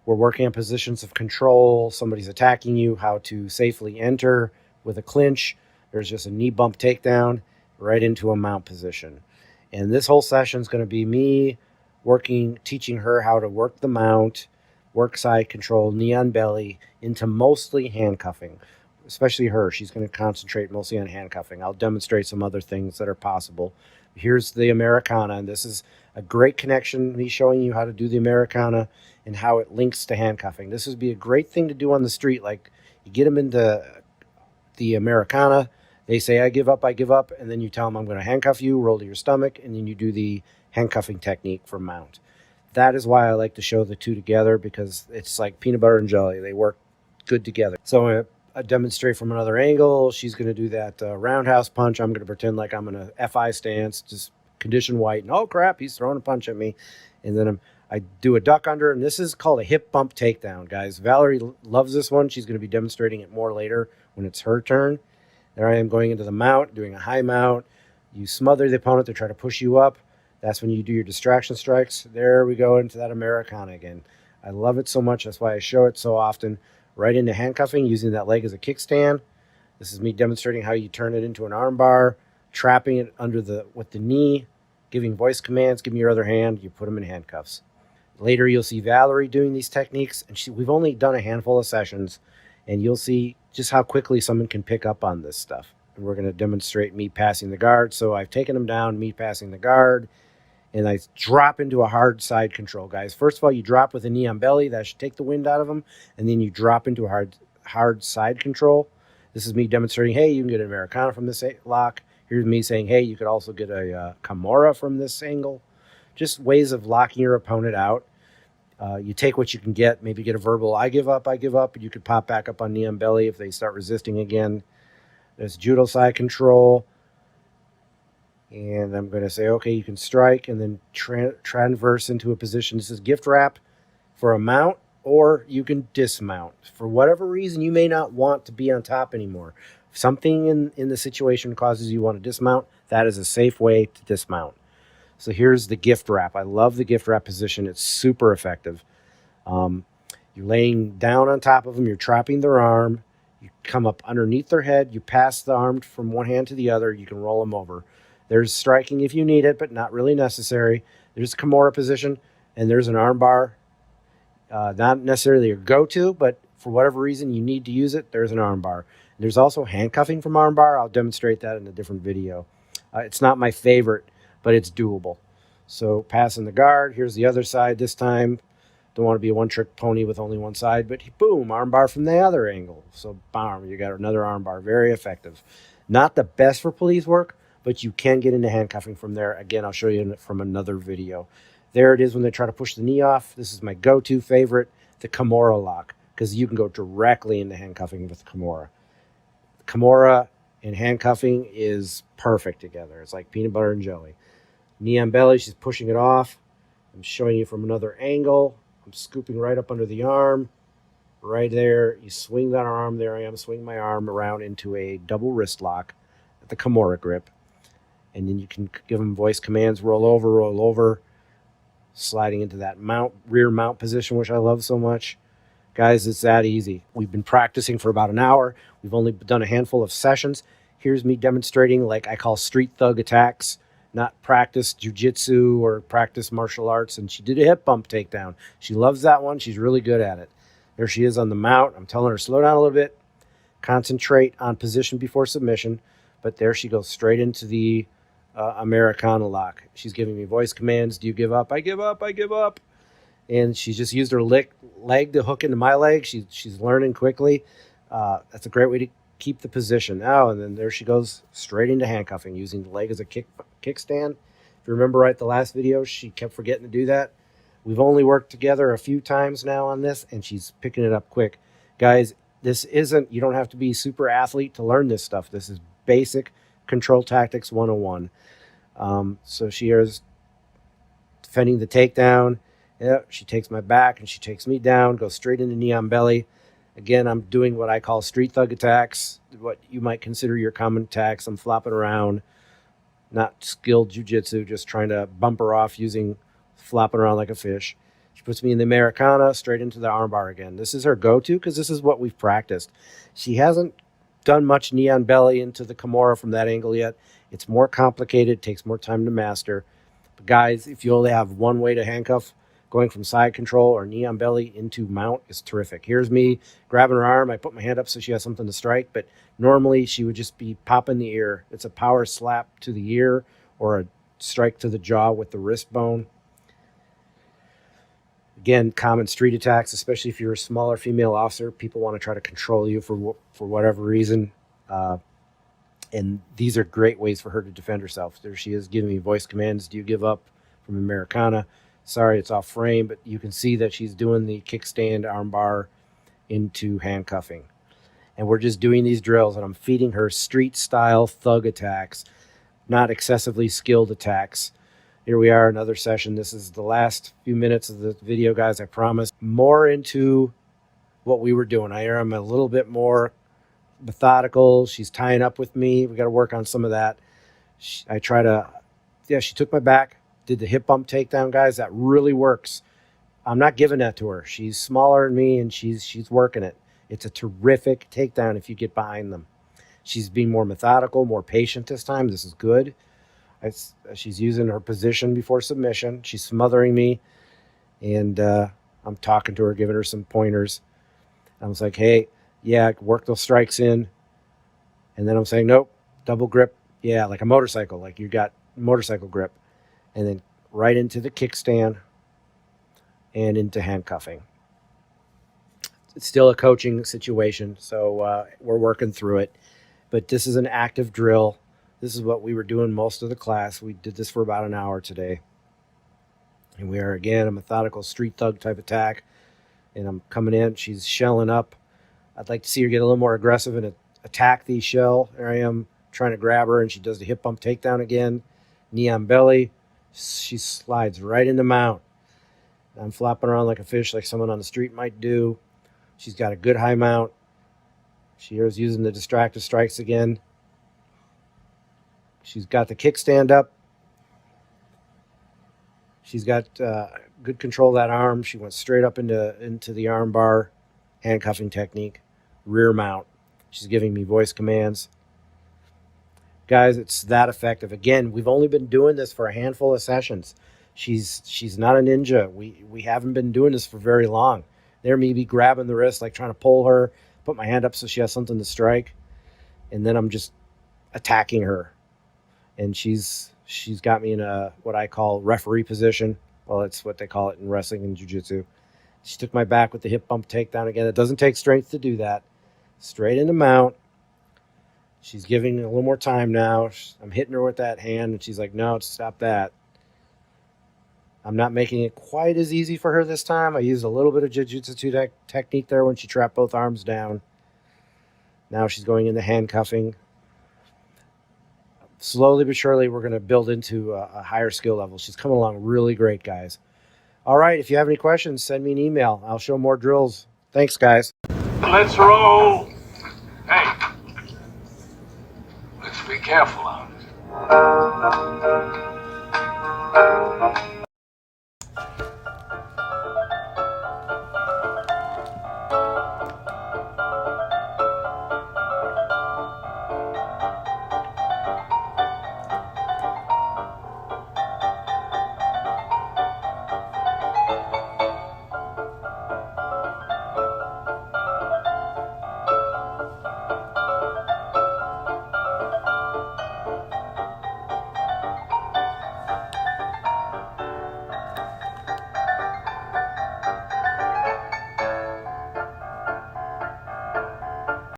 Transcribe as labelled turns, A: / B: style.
A: We're working on positions of control. Somebody's attacking you, how to safely enter with a clinch. There's just a knee bump takedown right into a mount position. And this whole session is going to be me teaching her how to work the mount, work side control, knee on belly, into mostly handcuffing. Especially her. She's going to concentrate mostly on handcuffing. I'll demonstrate some other things that are possible. Here's the Americana, and this is a great connection, me showing you how to do the Americana and how it links to handcuffing. This would be a great thing to do on the street. Like, you get them into the Americana, they say, I give up, and then you tell them, I'm going to handcuff you, roll to your stomach, and then you do the handcuffing technique for mount. That is why I like to show the two together, because it's like peanut butter and jelly. They work good together. So I demonstrate from another angle. She's going to do that roundhouse punch. I'm going to pretend like I'm in a FI stance, just condition white, and oh crap, he's throwing a punch at me. And then I do a duck under, and this is called a hip bump takedown, guys. Valerie loves this one. She's going to be demonstrating it more later when it's her turn. There I am going into the mount, doing a high mount. You smother the opponent to try to push you up. That's when you do your distraction strikes. There we go into that Americana again. I love it so much. That's why I show it so often. Right into handcuffing, using that leg as a kickstand. This is me demonstrating how you turn it into an arm bar, trapping it with the knee, giving voice commands, give me your other hand, you put them in handcuffs. Later, you'll see Valerie doing these techniques, and we've only done a handful of sessions, and you'll see just how quickly someone can pick up on this stuff. And we're going to demonstrate me passing the guard. So I've taken them down, me passing the guard, and I drop into a hard side control, guys. First of all, you drop with a knee on belly. That should take the wind out of them. And then you drop into a hard side control. This is me demonstrating, hey, you can get an Americana from this lock. Here's me saying, hey, you could also get a Kimura from this angle. Just ways of locking your opponent out. You take what you can get. Maybe get a verbal, I give up. And you could pop back up on knee on belly if they start resisting again. There's judo side control. And I'm going to say, okay, you can strike and then transverse into a position. This is gift wrap for a mount, or you can dismount. For whatever reason, you may not want to be on top anymore. If something in the situation causes you want to dismount, that is a safe way to dismount. So here's the gift wrap. I love the gift wrap position. It's super effective. You're laying down on top of them. You're trapping their arm. You come up underneath their head. You pass the arm from one hand to the other. You can roll them over. There's striking if you need it, but not really necessary. There's Kimura position, and there's an arm bar. Not necessarily your go-to, but for whatever reason you need to use it, there's an arm bar. There's also handcuffing from arm bar. I'll demonstrate that in a different video. It's not my favorite, but it's doable. So passing the guard. Here's the other side this time. Don't want to be a one-trick pony with only one side, but boom, arm bar from the other angle. So bam, you got another arm bar. Very effective. Not the best for police work, but you can get into handcuffing from there. Again, I'll show you from another video. There it is when they try to push the knee off. This is my go-to favorite, the Kimura lock, because you can go directly into handcuffing with Kimura. Kimura and handcuffing is perfect together. It's like peanut butter and jelly. Knee on belly, she's pushing it off. I'm showing you from another angle. I'm scooping right up under the arm. Right there, you swing that arm. There I am, swinging my arm around into a double wrist lock at the Kimura grip. And then you can give them voice commands, roll over, sliding into that rear mount position, which I love so much. Guys, it's that easy. We've been practicing for about an hour. We've only done a handful of sessions. Here's me demonstrating, like I call street thug attacks, not practice jujitsu or practice martial arts. And she did a hip bump takedown. She loves that one. She's really good at it. There she is on the mount. I'm telling her, slow down a little bit. Concentrate on position before submission. But there she goes straight into the Americana lock. She's giving me voice commands. Do you give up? I give up. And she just used her leg to hook into my leg. She's learning quickly. That's a great way to keep the position. Oh, and then there she goes straight into handcuffing, using the leg as a kickstand. If you remember right, the last video, she kept forgetting to do that. We've only worked together a few times now on this, and she's picking it up quick. Guys, you don't have to be a super athlete to learn this stuff. This is basic control tactics 101. So she is defending the takedown. Yep, she takes my back and she takes me down, goes straight into knee on belly. Again, I'm doing what I call street thug attacks, what you might consider your common attacks. I'm flopping around, not skilled jujitsu, just trying to bump her off flopping around like a fish. She puts me in the Americana, straight into the armbar again. This is her go-to because this is what we've practiced. She hasn't done much knee on belly into the Kimura from that angle yet. It's more complicated, takes more time to master. But guys, if you only have one way to handcuff, going from side control or knee on belly into mount is terrific. Here's me grabbing her arm. I put my hand up so she has something to strike, but normally she would just be popping the ear. It's a power slap to the ear or a strike to the jaw with the wrist bone. Again, common street attacks, especially if you're a smaller female officer. People want to try to control you for whatever reason. And these are great ways for her to defend herself. There she is giving me voice commands. Do you give up? From Americana. Sorry, it's off frame, but you can see that she's doing the kickstand armbar into handcuffing. And we're just doing these drills, and I'm feeding her street-style thug attacks, not excessively skilled attacks. Here we are, another session. This is the last few minutes of the video, guys, I promise. More into what we were doing. I am a little bit more methodical. She's tying up with me. We got to work on some of that. She took my back, did the hip bump takedown, guys. That really works. I'm not giving that to her. She's smaller than me, and she's working it. It's a terrific takedown if you get behind them. She's being more methodical, more patient this time. This is good. She's using her position before submission. She's smothering me, and I'm talking to her, giving her some pointers. I was like, hey, yeah, work those strikes in. And then I'm saying, nope, double grip. Yeah, like a motorcycle, like you got motorcycle grip. And then right into the kickstand and into handcuffing. It's still a coaching situation, so we're working through it. But this is an active drill. This is what we were doing most of the class. We did this for about an hour today. And we are, again, a methodical street thug type attack. And I'm coming in. She's shelling up. I'd like to see her get a little more aggressive and attack the shell. There I am trying to grab her, and she does the hip bump takedown again. Knee on belly. She slides right into mount. I'm flopping around like a fish, like someone on the street might do. She's got a good high mount. She is using the distractive strikes again. She's got the kickstand up. She's got good control of that arm. She went straight up into the arm bar. Handcuffing technique. Rear mount. She's giving me voice commands. Guys, it's that effective. Again, we've only been doing this for a handful of sessions. She's not a ninja. We haven't been doing this for very long. There me be grabbing the wrist, like trying to pull her, put my hand up so she has something to strike, and then I'm just attacking her. And she's got me in a what I call referee position. Well, it's what they call it in wrestling and jiu-jitsu. She took my back with the hip bump takedown again. It doesn't take strength to do that. Straight into mount. She's giving a little more time now. I'm hitting her with that hand, and she's like, no, stop that. I'm not making it quite as easy for her this time. I used a little bit of jiu-jitsu technique there when she trapped both arms down. Now she's going into handcuffing. Slowly but surely, we're going to build into a higher skill level. She's coming along really great, guys. All right, if you have any questions, send me an email. I'll show more drills. Thanks, guys.
B: Let's roll. Hey, let's be careful out.